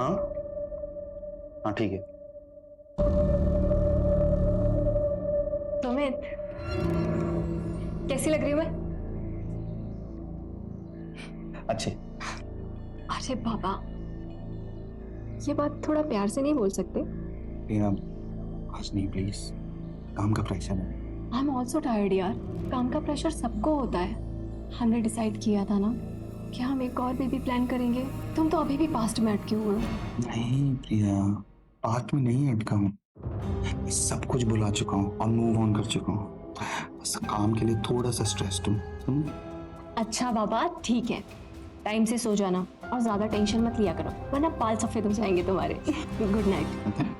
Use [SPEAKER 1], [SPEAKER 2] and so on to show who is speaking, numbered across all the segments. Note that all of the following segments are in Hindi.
[SPEAKER 1] हाँ हाँ ठीक है।
[SPEAKER 2] सुमित, कैसी लग रही हूँ मैं?
[SPEAKER 1] अच्छे।
[SPEAKER 2] अरे बाबा, ये बात थोड़ा प्यार से नहीं बोल सकते?
[SPEAKER 1] टीना आज नहीं प्लीज, काम का प्रेशर है।
[SPEAKER 2] आई एम ऑल्सो टायर्ड यार। काम का प्रेशर सबको होता है। हमने डिसाइड किया था ना कि हम एक और बेबी प्लान करेंगे। तुम तो अभी भी पास्ट में अटके हुए हो।
[SPEAKER 1] नहीं प्रिया, पास्ट में नहीं अटका हूँ, मैं सब कुछ भुला चुका हूँ और मूव ऑन कर चुका हूँ। बस काम के लिए थोड़ा सा स्ट्रेस्ड हूँ।
[SPEAKER 2] अच्छा बाबा ठीक है, टाइम से सो जाना और ज्यादा टेंशन मत लिया करो, वरना बाल सफेद हो जाएंगे तुम्हारे। Good night.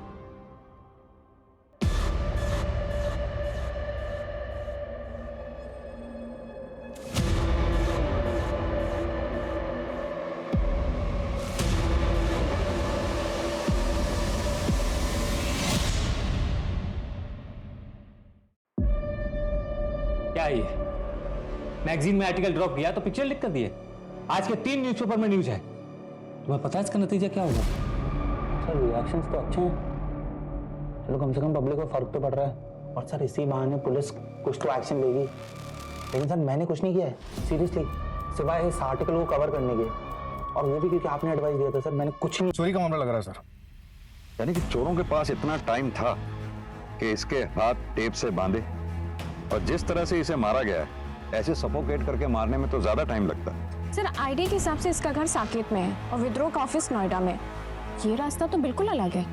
[SPEAKER 3] क्या है ये? मैगजीन में आर्टिकल ड्रॉप किया तो पिक्चर लिख कर दिए। आज के 3 न्यूज़पेपर में न्यूज़ है। तुम्हें पता है इसका नतीजा क्या होगा?
[SPEAKER 4] सर रिएक्शंस तो अच्छे हैं, चलो कम से कम पब्लिक को फर्क तो पड़ रहा है। और सर इसी बहाने पुलिस कुछ तो एक्शन लेगी। लेकिन सर मैंने कुछ नहीं किया है सीरियसली, सिवाय इस आर्टिकल को कवर करने के, और वो भी क्योंकि आपने एडवाइस दिया था। सर मैंने कुछ नहीं।
[SPEAKER 5] चोरी का मामला लग रहा है सर।
[SPEAKER 6] यानी कि चोरों के पास इतना टाइम था कि इसके हाथ टेप से बांधे, और जिस तरह से इसे मारा गया है ऐसे सफोकेट करके मारने में तो ज्यादा टाइम लगता है।
[SPEAKER 7] सर आईडी के हिसाब से इसका घर साकेत में है और विद्रोह का ऑफिस नोएडा में। ये रास्ता तो बिल्कुल अलग है।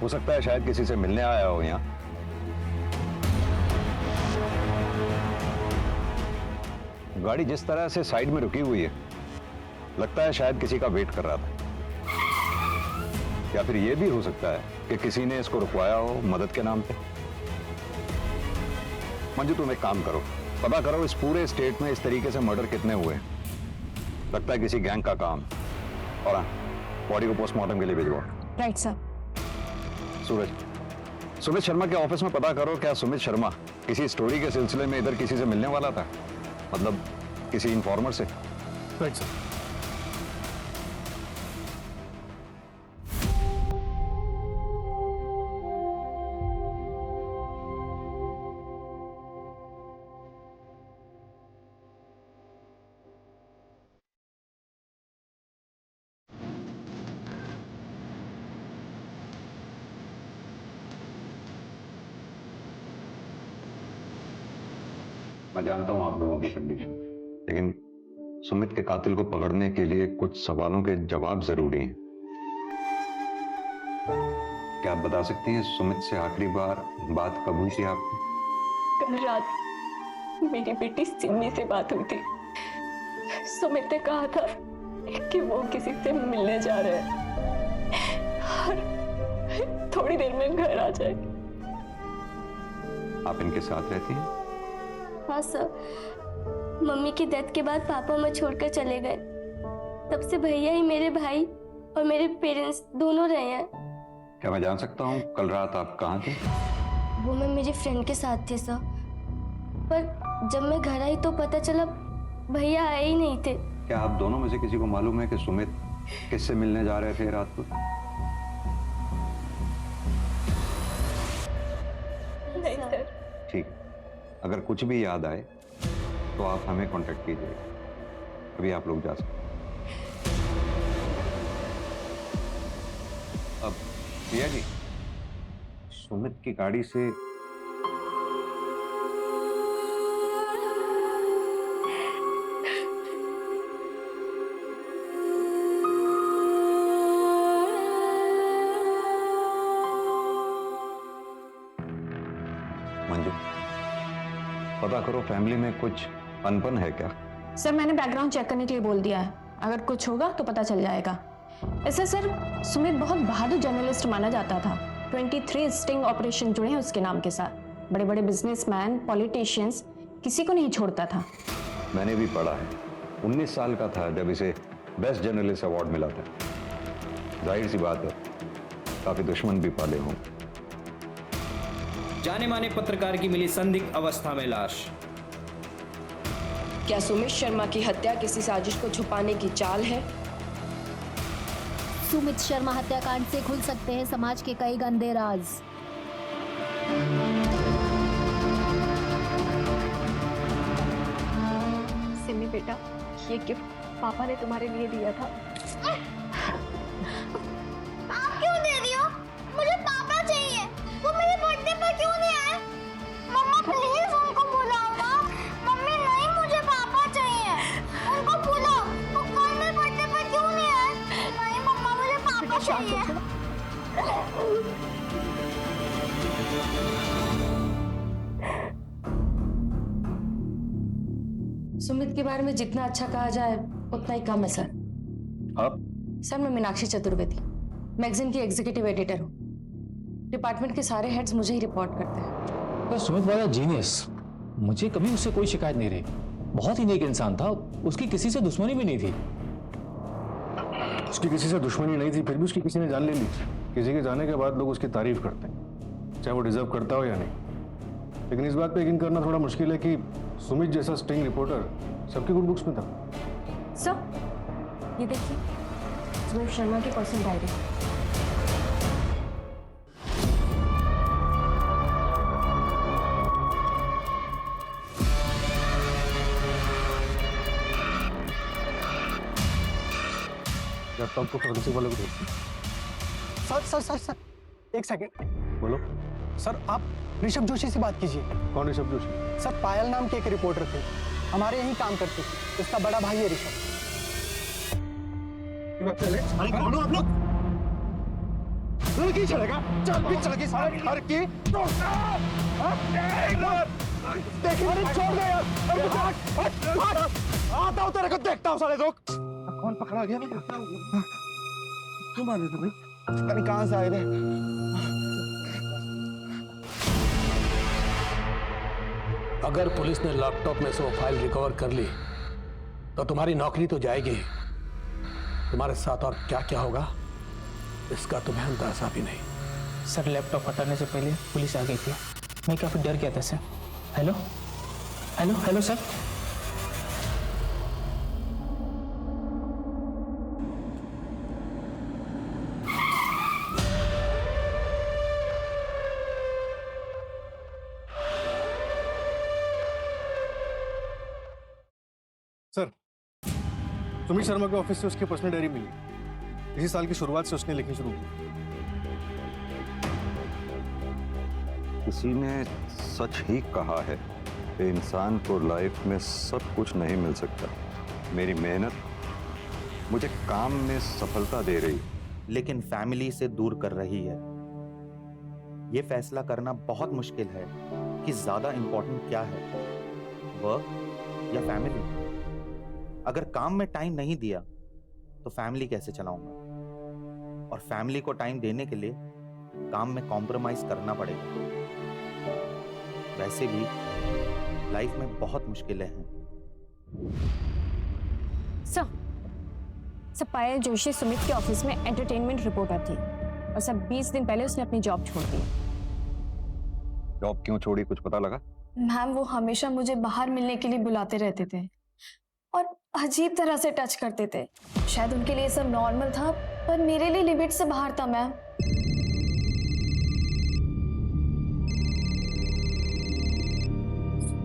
[SPEAKER 6] हो सकता है शायद किसी से मिलने आया हो यहाँ। गाड़ी जिस तरह से साइड में रुकी हुई है, लगता है शायद किसी का वेट कर रहा था। या फिर यह भी हो सकता है कि किसी ने इसको रुकवाया हो मदद के नाम पे। मंजू तुम एक काम करो, पता करो इस पूरे स्टेट में इस तरीके से मर्डर कितने हुए हैं। लगता है किसी गैंग का काम। और हाँ, बॉडी को पोस्टमार्टम के लिए भिजवाओ।
[SPEAKER 7] Right sir.
[SPEAKER 6] सूरज, सुमित शर्मा के ऑफिस में पता करो क्या सुमित शर्मा किसी स्टोरी के सिलसिले में इधर किसी से मिलने वाला था, मतलब किसी इन्फॉर्मर से।
[SPEAKER 5] Right sir.
[SPEAKER 6] मैं जानता हूं आप लोगों की कंडीशन, लेकिन सुमित के कातिल को पकड़ने के लिए कुछ सवालों के जवाब जरूरी हैं। क्या आप बता सकती हैं सुमित से आखिरी बार बात कब हुई थी आपकी?
[SPEAKER 2] कल रात मेरी बेटी सिमी से बात हुई थी। सुमित ने कहा था कि वो किसी से मिलने जा रहे हैं और थोड़ी देर में घर आ जाए।
[SPEAKER 6] आप इनके साथ रहती हैं?
[SPEAKER 8] हाँ सर, मम्मी की डेथ के बाद पापा मुझे छोड़कर चले गए। तब से भैया ही मेरे भाई और मेरे पेरेंट्स दोनों रहे हैं।
[SPEAKER 6] क्या मैं जान सकता हूँ कल रात आप कहाँ थे?
[SPEAKER 8] वो मैं मेरी फ्रेंड के साथ थे सर, पर जब मैं घर आई तो पता चला भैया आए ही नहीं थे।
[SPEAKER 6] क्या आप दोनों में से किसी को मालूम है कि सुमित किससे मिलने जा रहे थे रात को?
[SPEAKER 2] नहीं सर।
[SPEAKER 6] ठीक, अगर कुछ भी याद आए तो आप हमें कांटेक्ट कीजिए। अभी आप लोग जा सकते हैं। अब प्रिया जी, सुमित की गाड़ी से मंजू, पता करो फैमिली में कुछ अनबन है क्या?
[SPEAKER 7] सर मैंने बैकग्राउंड चेक करने के लिए बोल दिया है, अगर कुछ होगा तो पता चल जाएगा। ऐसे सर सुमित बहुत बहादुर जर्नलिस्ट माना जाता था। 23 स्टिंग ऑपरेशन जुड़े हैं उसके नाम के साथ। बड़े बड़े बिजनेसमैन, पॉलिटिशियंस, किसी को नहीं छोड़ता था।
[SPEAKER 6] मैंने भी पढ़ा है। 19 साल का था जब इसे बेस्ट जर्नलिस्ट अवार्ड मिला था। जाहिर सी बात है काफी दुश्मन भी पाले हों।
[SPEAKER 9] जाने माने पत्रकार की मिली संदिग्ध अवस्था में लाश।
[SPEAKER 10] क्या सुमित शर्मा की हत्या किसी साजिश को छुपाने की चाल है? सुमित शर्मा हत्याकांड से खुल सकते हैं समाज के कई गंदे राज।
[SPEAKER 2] सिमी बेटा, ये गिफ्ट पापा ने तुम्हारे लिए दिया था।
[SPEAKER 8] आप क्यों दे रही हो? मुझे पापा चाहिए। वो मेरे बर्थडे पर क्यों नहीं आए? मम्मा प्लीज उनको बुलाओ ना। मम्मी नहीं, मुझे पापा चाहिए। उनको बुलाओ। वो कल मेरे बर्थडे पर क्यों नहीं आए? नहीं मम्मा, मुझे पापा चाहिए।
[SPEAKER 7] सुमित के बारे में जितना अच्छा कहा जाए उतना ही कम है सर।
[SPEAKER 6] आप?
[SPEAKER 7] सर मैं मीनाक्षी चतुर्वेदी, मैगजीन की एग्जीक्यूटिव एडिटर हूँ। डिपार्टमेंट के सारे हेड्स मुझे ही रिपोर्ट करते हैं।
[SPEAKER 3] पर सुमित वाला जीनियस, मुझे कभी उससे कोई शिकायत नहीं रही। बहुत ही नेक इंसान था, उसकी किसी से दुश्मनी भी नहीं थी।
[SPEAKER 5] उसकी किसी से दुश्मनी नहीं थी, फिर भी उसकी किसी ने जान ले ली। किसी के जाने के बाद लोग उसकी तारीफ करते हैं, चाहे वो डिजर्व करता हो या नहीं। लेकिन इस बात पे यकीन करना थोड़ा मुश्किल है कि सुमित जैसा स्टिंग रिपोर्टर सबकी गुड बुक्स में था।
[SPEAKER 7] सर ये देखिए, सुमित शर्मा की पर्सनल डायरी।
[SPEAKER 5] लैपटॉप को फोरेंसिक वाले को भेज।
[SPEAKER 11] सर एक सेकंड।
[SPEAKER 5] बोलो।
[SPEAKER 11] सर आप ऋषभ जोशी से बात कीजिए।
[SPEAKER 5] कौन ऋषभ जोशी?
[SPEAKER 11] सर पायल नाम के एक रिपोर्टर थे, हमारे यहीं काम करते थे। इसका बड़ा भाई है ऋषभ।
[SPEAKER 5] आप लोग लड़की चलेगा, चल भी चलेगी सारी लड़की। देखिए छोड़ दे यार, आता हूँ तेरे को, देखता हूँ साले लोग। कौन पकड़ा गया? तुम आ रहे थे भाई? पता नहीं कहाँ से आए थे।
[SPEAKER 12] अगर पुलिस ने लैपटॉप में से वो फाइल रिकवर कर ली तो तुम्हारी नौकरी तो जाएगी, तुम्हारे साथ और क्या क्या होगा इसका तुम्हें अंदाजा भी नहीं।
[SPEAKER 4] सर लैपटॉप हटाने से पहले पुलिस आ गई थी, मैं काफी डर गया था sir. Hello hello hello sir.
[SPEAKER 5] Sir, Sumit Sharma के ऑफिस से उसकी पर्सनल डायरी मिली। इसी साल की शुरुआत से उसने लिखनी शुरू की।
[SPEAKER 6] किसी ने सच ही कहा है कि इंसान को लाइफ में सब कुछ नहीं मिल सकता। मेरी मेहनत मुझे काम में सफलता दे रही,
[SPEAKER 13] लेकिन फैमिली से दूर कर रही है। यह फैसला करना बहुत मुश्किल है कि ज्यादा इंपॉर्टेंट क्या है, वर्क या फैमिली। अगर काम में टाइम नहीं दिया तो फैमिली कैसे चलाऊंगा, और फैमिली को टाइम देने के लिए काम में कॉम्प्रोमाइज करना पड़ेगा। वैसे भी लाइफ में बहुत मुश्किलें हैं।
[SPEAKER 7] सर पायल जोशी सुमित के ऑफिस में एंटरटेनमेंट रिपोर्टर थी, और सब 20 दिन पहले उसने अपनी जॉब छोड़ दी।
[SPEAKER 6] जॉब क्यों छोड़ी, कुछ पता लगा?
[SPEAKER 7] मैम वो हमेशा मुझे बाहर मिलने के लिए बुलाते रहते थे और अजीब तरह से टच करते थे। शायद उनके लिए सब नॉर्मल था, पर मेरे लिए लिमिट से बाहर था मैम।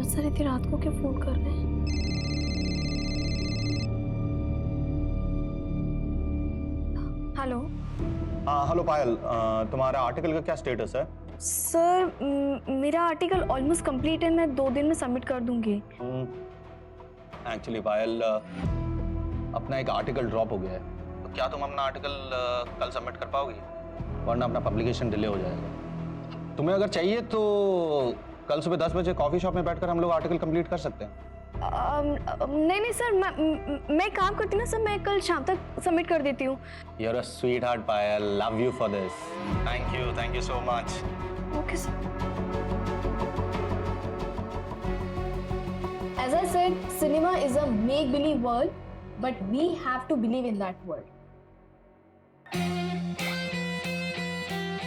[SPEAKER 7] सर इतनी रात को क्यों फोन कर रहे हैं? हेलो।
[SPEAKER 13] हेलो पायल, तुम्हारा आर्टिकल का क्या स्टेटस है?
[SPEAKER 7] सर मेरा आर्टिकल ऑलमोस्ट कंप्लीट है, मैं 2 दिन में सबमिट कर दूंगी।
[SPEAKER 13] एक्चुअली पायल, अपना एक आर्टिकल ड्रॉप हो गया है, तो क्या तुम अपना आर्टिकल कल सबमिट कर पाओगी? वरना अपना पब्लिकेशन डिले हो जाएगा। तुम्हें अगर चाहिए तो कल सुबह 10 बजे कॉफी शॉप में बैठकर हम लोग आर्टिकल कंप्लीट कर सकते हैं।
[SPEAKER 7] नहीं सर, मैं काम करती ना सर, मैं कल शाम तक सबमिट कर देती हूँ।
[SPEAKER 13] You're a sweetheart, Payal, love you for this. Thank you so much.
[SPEAKER 7] Okay sir. As I said, cinema is a make-believe world, but we have to believe in that world.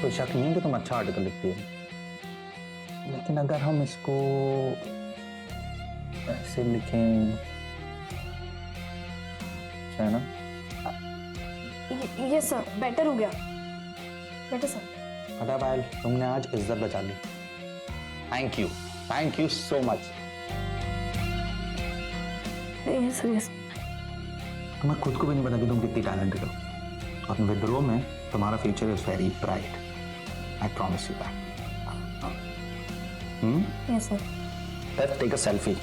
[SPEAKER 4] कोई शक नहीं कि तुम अच्छा आर्टिकल लिखती हो, लेकिन अगर हम इसको ऐसे लिखें, है ना?
[SPEAKER 7] ये सर बेटर हो गया, बेटर सर।
[SPEAKER 4] पता है पायल, तुमने आज इज्जत बचा ली। Thank you so much.
[SPEAKER 7] Yes yes.
[SPEAKER 4] तुम्हें खुद को भी नहीं पता कि तुम कितनी टैलेंटेड हो, और विद्रोह में तुम्हारा future is very bright. I promise you that.
[SPEAKER 7] Yes sir.
[SPEAKER 4] Let's take a selfie.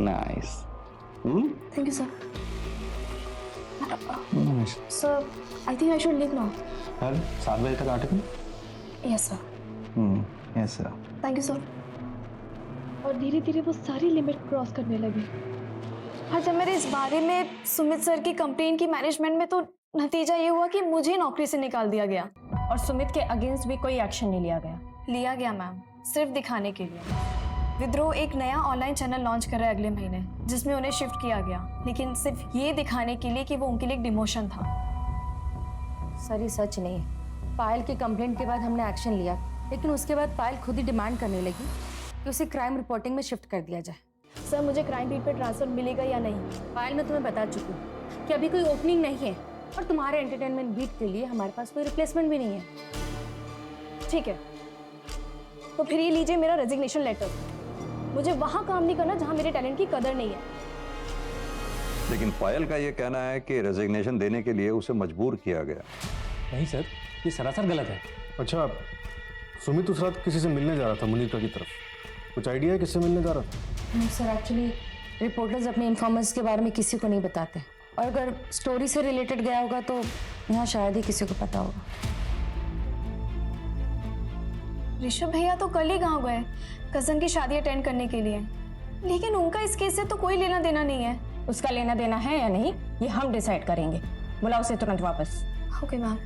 [SPEAKER 4] Nice.
[SPEAKER 7] Thank you sir. Sir I think I should leave now.
[SPEAKER 4] कल 7 बजे तक article.
[SPEAKER 7] Yes sir.
[SPEAKER 4] Yes sir.
[SPEAKER 7] Thank you sir.
[SPEAKER 2] और धीरे धीरे वो सारी लिमिट क्रॉस करने लगी।
[SPEAKER 7] और जब मेरे इस बारे में सुमित सर की कंप्लेन की मैनेजमेंट में, तो नतीजा ये हुआ कि मुझे नौकरी से निकाल दिया गया और सुमित के अगेंस्ट भी कोई एक्शन नहीं लिया गया। लिया गया मैम, सिर्फ दिखाने के लिए। विद्रोह एक नया ऑनलाइन चैनल लॉन्च कर रहा है अगले महीने, जिसमें उन्हें शिफ्ट किया गया, लेकिन सिर्फ ये दिखाने के लिए कि वो उनके लिए एक डिमोशन था।
[SPEAKER 14] सर ये सच नहीं है। पायल की कंप्लेंट के बाद हमने एक्शन लिया, लेकिन उसके बाद पायल खुद ही डिमांड करने लगी कि उसे क्राइम रिपोर्टिंग में शिफ्ट कर दिया जाए।
[SPEAKER 7] सर मुझे क्राइम बीट पे ट्रांसफर मिलेगा या नहीं?
[SPEAKER 14] पायल मैं तुम्हें बता चुकी हूँ कि अभी कोई ओपनिंग नहीं है, और तुम्हारे एंटरटेनमेंट बीट के लिए हमारे पास कोई रिप्लेसमेंट भी नहीं है।
[SPEAKER 7] ठीक है, तो फिर ये लीजिए मेरा रेजिग्नेशन लेटर। मुझे वहाँ काम नहीं करना जहाँ मेरे टैलेंट की कदर नहीं है।
[SPEAKER 6] लेकिन पायल का ये कहना है कि रेजिग्नेशन देने के लिए उसे मजबूर किया गया।
[SPEAKER 3] नहीं सर, ये सरासर गलत है।
[SPEAKER 5] अच्छा, सुमित उस रात किसी से मिलने जा रहा था मुनीता की तरफ, कुछ आइडिया है किससे मिलने जा रहा था?
[SPEAKER 14] नहीं सर, एक्चुअली रिपोर्टर्स अपने इन्फॉर्मर्स के बारे में किसी को नहीं बताते, और अगर स्टोरी से रिलेटेड गया होगा तो यहाँ शायद ही किसी को पता होगा।
[SPEAKER 7] ऋषभ भैया तो कल ही गाँव गए कजन की शादी अटेंड करने के लिए, लेकिन उनका इस केस से तो कोई लेना देना नहीं है।
[SPEAKER 14] उसका लेना देना है या नहीं ये हम डिसाइड करेंगे। बुलाओ उसे तुरंत वापस।
[SPEAKER 7] Okay ma'am.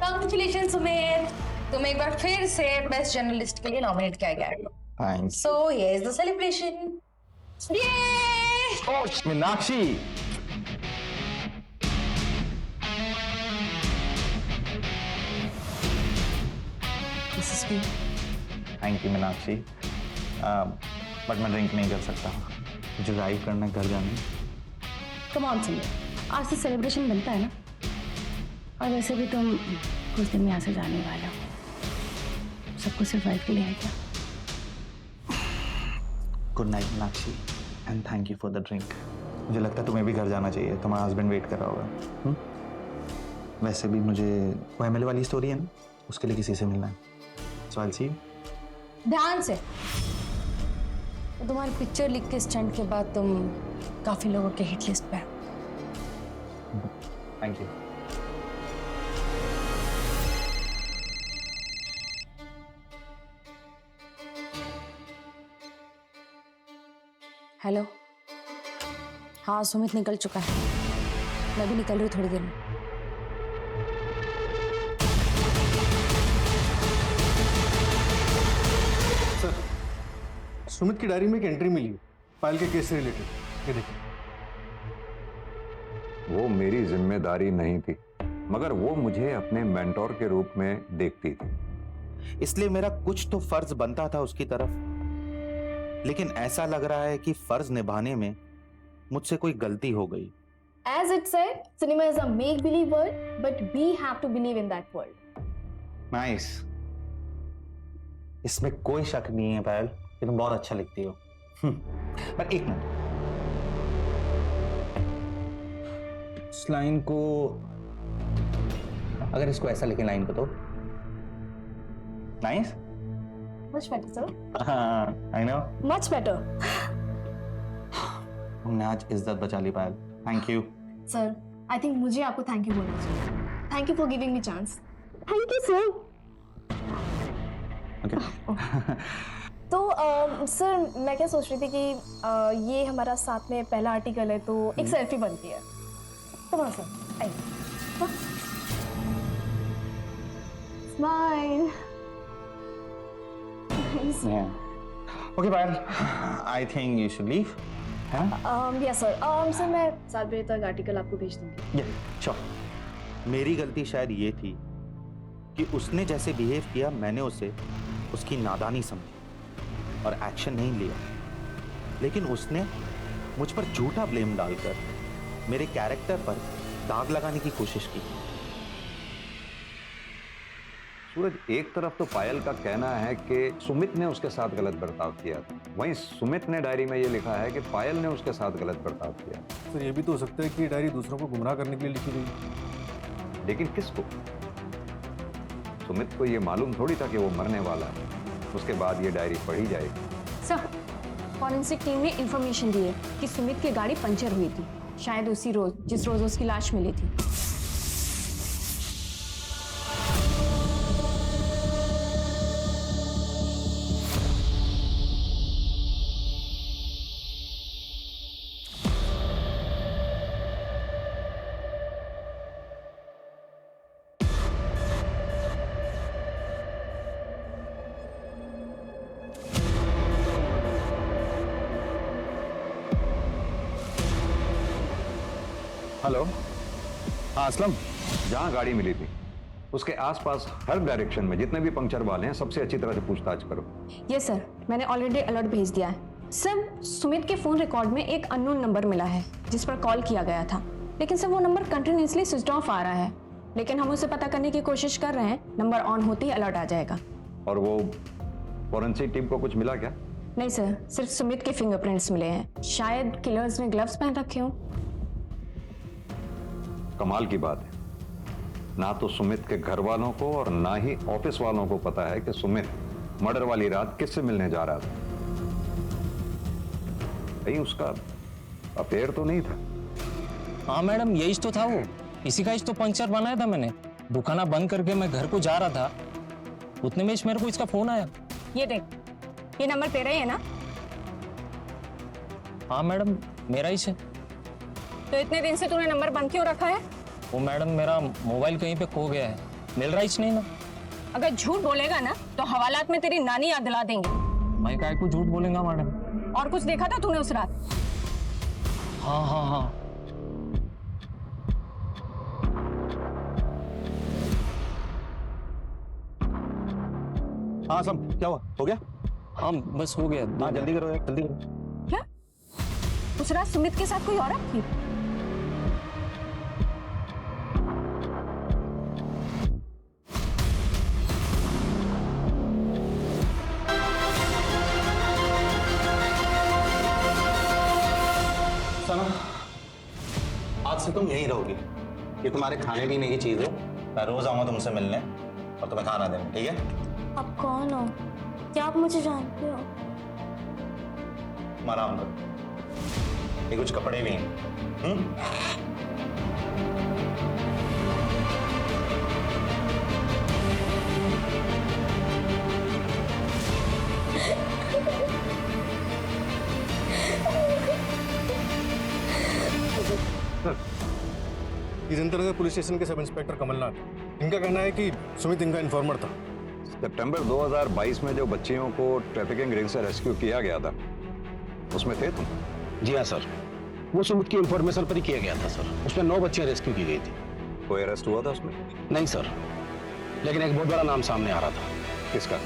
[SPEAKER 14] कांग्रेचुलेशन सुमित, तुम एक बार फिर से बेस्ट जर्नलिस्ट के लिए नॉमिनेट किया गया है।
[SPEAKER 4] Thanks.
[SPEAKER 14] So here is the celebration.
[SPEAKER 4] Oh Meenakshi, thank you Meenakshi, but मैं ड्रिंक नहीं कर सकता, मुझे ड्राइव करना, घर जाना।
[SPEAKER 14] कम ऑन सुमित, आज से सेलिब्रेशन बनता है ना, और वैसे भी तुम कुछ दिन में यहाँ से जाने वाले हो, सबको सिर्फ वाइफ के लिए है क्या?
[SPEAKER 4] Good night Meenakshi, and thank you for the drink. मुझे लगता है तुम्हें भी घर जाना चाहिए, तुम्हारा हस्बैंड वेट कर रहा होगा। वैसे भी मुझे वो एमएलए वाली स्टोरी है ना, उसके लिए किसी से मिलना है। सो आई विल सी यू।
[SPEAKER 14] ध्यान से। तो तुम्हारी पिक्चर लिख के स्टैंड के बाद तुम काफी लोगों के हिट लिस्ट पे हो।
[SPEAKER 4] Thank you.
[SPEAKER 14] हेलो, हाँ सुमित निकल चुका है, मैं भी निकल रही हूँ थोड़ी देर में।
[SPEAKER 5] सर, सुमित की डायरी में एक एंट्री मिली है पायल के केस से रिलेटेड, ये देखिए।
[SPEAKER 6] वो मेरी जिम्मेदारी नहीं थी, मगर वो मुझे अपने मेंटोर के रूप में देखती थी,
[SPEAKER 13] इसलिए मेरा कुछ तो फर्ज बनता था उसकी तरफ, लेकिन ऐसा लग रहा है कि फर्ज निभाने में मुझसे कोई गलती हो गई।
[SPEAKER 7] As it said, cinema is a make-believe world, but we have to believe in that world.
[SPEAKER 4] Nice. इसमें कोई शक नहीं है पायल कि तुम बहुत अच्छा लिखती हो। पर एक मिनट, इस लाइन को, अगर इसको ऐसा लिखे लाइन को, तो नाइस।
[SPEAKER 7] Much better, sir.
[SPEAKER 4] हाँ, I know.
[SPEAKER 7] Much better.
[SPEAKER 4] हमने आज इज्जत बचा ली Payal, thank you.
[SPEAKER 7] Sir, I think मुझे आपको थैंक यू बोलना चाहिए। Thank you for giving me chance. Thank you, sir.
[SPEAKER 4] Okay.
[SPEAKER 7] तो सर मैं क्या सोच रही थी कि ये हमारा साथ में पहला आर्टिकल है, तो एक सेल्फी बनती है। तो वहाँ सर आइए। Smile.
[SPEAKER 4] Yeah. Okay, Payal, I think you should leave.
[SPEAKER 7] Yes, sir. Sir मैं 7 बजे तक आर्टिकल आपको भेज दूंगी।
[SPEAKER 4] Yeah, sure.
[SPEAKER 13] मेरी गलती शायद ये थी कि उसने जैसे बिहेव किया मैंने उसे उसकी नादानी समझी और एक्शन नहीं लिया, लेकिन उसने मुझ पर झूठा ब्लेम डालकर मेरे कैरेक्टर पर दाग लगाने की कोशिश की।
[SPEAKER 6] सूरज, एक तरफ तो पायल का कहना है कि सुमित ने उसके साथ गलत बर्ताव किया, वहीं सुमित ने डायरी में ये लिखा है कि पायल ने उसके साथ गलत बर्ताव किया।
[SPEAKER 5] तो ये भी तो हो सकता है कि डायरी दूसरों को गुमराह करने के लिए लिखी गई।
[SPEAKER 6] लेकिन किसको? सुमित को ये मालूम थोड़ी था कि वो मरने वाला है, उसके बाद ये डायरी पढ़ी जाएगी।
[SPEAKER 7] सर, फॉरेंसिक टीम ने इंफॉर्मेशन दी है कि सुमित की गाड़ी पंचर हुई थी, शायद उसी रोज जिस रोज उसकी लाश मिली थी।
[SPEAKER 6] हेलो, हाँ असलम, जहाँ गाड़ी मिली थी उसके आसपास हर डायरेक्शन में जितने भी पंक्चर वाले हैं सबसे अच्छी तरह से पूछताछ करो।
[SPEAKER 7] ये सर, मैंने ऑलरेडी अलर्ट भेज दिया है। सर, सुमित के फोन रिकॉर्ड में एक अननोन नंबर मिला है जिस पर कॉल किया गया था, लेकिन सर वो नंबर कंटिन्यूसली स्विच ऑफ आ रहा है, लेकिन हम उसे पता करने की कोशिश कर रहे हैं। नंबर ऑन होते ही अलर्ट आ जाएगा।
[SPEAKER 6] और वो फॉरेंसिक टीम को कुछ मिला क्या?
[SPEAKER 7] नहीं सर, सिर्फ सुमित के फिंगरप्रिंट्स मिले हैं। शायद किलर्स ने ग्लव्स पहन रखे हों।
[SPEAKER 6] कमाल की बात है, ना तो सुमित के घर वालों को और ना ही ऑफिस वालों को पता है कि सुमित मर्डर वाली रात किससे मिलने जा रहा था। कहीं उसका अफेयर तो नहीं था?
[SPEAKER 3] हाँ मैडम, यही तो था, वो इसी का ही तो पंक्चर बनाया था मैंने। दुकाना बंद करके मैं घर को जा रहा था, उतने में मेरे को इसका फोन आया।
[SPEAKER 7] ये देख, ये नंबर तेरा ही है ना?
[SPEAKER 3] हाँ मैडम, मेरा ही है।
[SPEAKER 7] तो इतने दिन से तूने नंबर बंद क्यों रखा है?
[SPEAKER 3] वो मैडम, मेरा मोबाइल कहीं पे खो गया है, मिल रहा ही नहीं ना।
[SPEAKER 7] अगर झूठ बोलेगा ना तो हवालात में तेरी नानी याद दिला देंगे।
[SPEAKER 3] मैं काहे को झूठ बोलेगा मैडम?
[SPEAKER 7] और कुछ देखा था तूने उस रात?
[SPEAKER 3] हाँ हाँ हाँ,
[SPEAKER 13] हाँ सम, क्या हुआ? हो गया?
[SPEAKER 3] हाँ बस हो गया।
[SPEAKER 13] हाँ जल्दी करो यार, जल्दी करो।
[SPEAKER 7] क्या उस रात सुमित के साथ कोई औरत थी?
[SPEAKER 13] सना, आज से तुम यहीं रहोगी। ये तुम्हारे खाने पीने की चीज है। मैं रोज आऊंगा तुमसे मिलने और तुम्हें खाना देने, ठीक है?
[SPEAKER 8] आप कौन हो? क्या आप मुझे जानते हो?
[SPEAKER 13] तुम आराम करो, ये कुछ कपड़े भी हैं।
[SPEAKER 5] इस अंतर्गत पुलिस स्टेशन के सब इंस्पेक्टर कमलनाथ, इनका कहना है कि सुमित इनका इन्फॉर्मर था।
[SPEAKER 6] सितंबर 2022 में जो बच्चियों को ट्रैफिकिंग रिंग से रेस्क्यू किया गया था, उसमें थे तुम?
[SPEAKER 12] जी हाँ सर, वो सुमित की इंफॉर्मेशन पर ही किया गया था सर। उसमें 9 बच्चियां रेस्क्यू की गई थी।
[SPEAKER 6] कोई अरेस्ट हुआ था उसमें?
[SPEAKER 12] नहीं सर, लेकिन एक बहुत बड़ा नाम सामने आ रहा था।
[SPEAKER 6] किसका?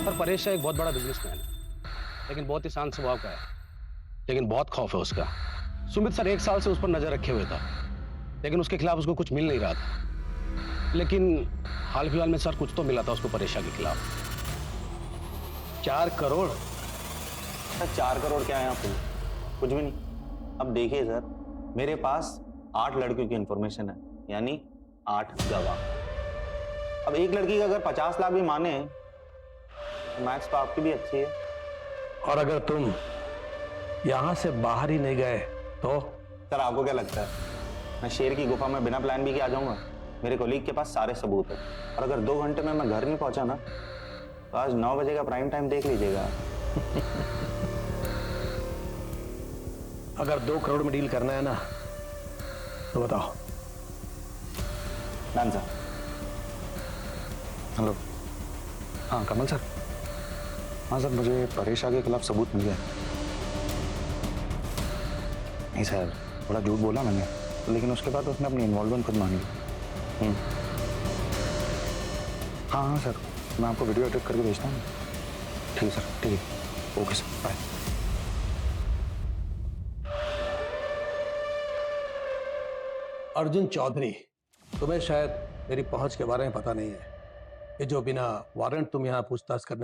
[SPEAKER 12] सर, परेश एक बहुत बड़ा बिजनेसमैन है, लेकिन बहुत ही शांत स्वभाव का है, लेकिन बहुत खौफ है उसका। सुमित सर 1 साल से उस पर नजर रखे हुए था, लेकिन उसके खिलाफ उसको कुछ मिल नहीं रहा था। लेकिन हाल फिलहाल में सर कुछ तो मिला था उसको परेशा के खिलाफ।
[SPEAKER 13] 4 करोड़? सर 4 करोड़ क्या है यहाँ पे? कुछ भी नहीं। अब देखिए सर, मेरे पास 8 लड़कियों की इंफॉर्मेशन है, यानी 8 गवाह। अब एक लड़की का अगर 50 लाख भी माने, तो मैथ्स तो आपकी भी अच्छी है।
[SPEAKER 12] और अगर तुम यहां से बाहर ही नहीं गए तो?
[SPEAKER 13] सर आपको क्या लगता है मैं शेर की गुफा में बिना प्लान भी के आ जाऊंगा? मेरे कोलीग के पास सारे सबूत है, और अगर 2 घंटे में मैं घर नहीं पहुंचा ना, तो आज 9 बजे का प्राइम टाइम देख लीजिएगा।
[SPEAKER 12] अगर 2 करोड़ में डील करना है ना, तो बताओ।
[SPEAKER 13] Done sir.
[SPEAKER 1] हेलो, हाँ कमल सर। हाँ सर, मुझे परेश के खिलाफ सबूत मिल गया। नहीं सर, थोड़ा झूठ बोला मैंने, लेकिन उसके बाद उसने अपनी इन्वॉल्वमेंट खुद मांगी। हाँ हाँ सर, मैं आपको वीडियो एडिट करके भेजता हूँ। ठीक है सर, ठीक है, okay sir, bye.
[SPEAKER 12] Arjun Chaudhary, तुम्हें शायद मेरी पहुंच के बारे में पता नहीं है कि जो बिना वारंट तुम यहाँ पूछताछ करने